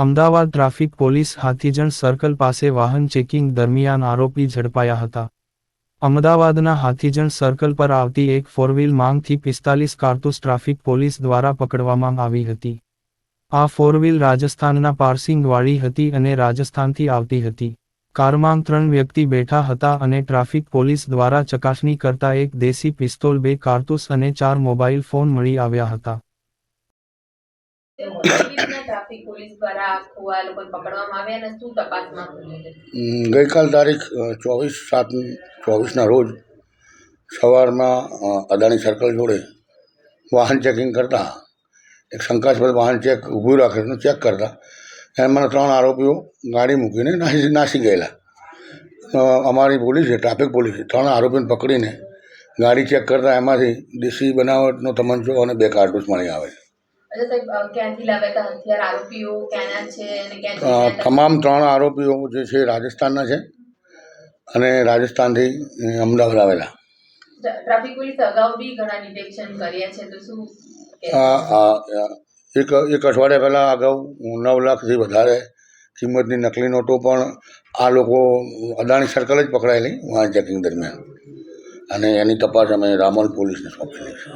Ahmedabad traffic police Hathijan circle પાસે વાહન checking દરમિયાન આરોપી ઝડપાયા હતા. અમદાવાદના હાથીજણ સર્કલ પર આવતી એક ફોરવ્હીલ માંગથી 45 કારતૂસ ટ્રાફિક પોલીસ દ્વારા પકડવામાં આવી હતી. આ ફોરવ્હીલ રાજસ્થાનના પાર્સિંગવાળી હતી અને રાજસ્થાનથી આવતી હતી. કારમાં 3 વ્યક્તિ બેઠા હતા અને ટ્રાફિક પોલીસ દ્વારા ચકાસણી કરતા એક દેશી પિસ્તોલ, 2 કારતૂસ અને 4 મોબાઈલ ફોન મળી આવ્યા હતા. ટ્રાફિક પોલીસ દ્વારા આખું આ લોકોને પકડવામાં આવ્યા અને શું તપાસમાં ગઈકાલ તારીખ 24/7/24ના રોજ સવારમાં અદાણી સર્કલ જોડે વાહન ચેકિંગ કરતા એક શંકાસ્પદ વાહન ઊભું રાખેલું ચેક કરતા એમાં 3 આરોપીઓ ગાડી મૂકીને નાસી ગયેલા. અમારી પોલીસે, ટ્રાફિક પોલીસે 3 આરોપીઓને પકડીને ગાડી ચેક કરતા એમાંથી દેશી બનાવટનો તમંચો અને 2 કારતૂસ મળી આવે. તમામ 3 આરોપીઓ જે છે રાજસ્થાનના છે અને રાજસ્થાનથી અમદાવાદ આવેલા. ટ્રાફિક પોલીસ અગાઉ બી ઘણા ડિટેક્શન કર્યા છે, તો શું એક અઠવાડિયા પહેલાં અગાઉ 9 લાખથી વધારે કિંમતની નકલી નોટો પણ આ લોકો અદાણી સર્કલ જ પકડાયેલી વાહન ચેકિંગ દરમિયાન, અને એની તપાસ અમે રામોલ પોલીસને સોંપેલી છે.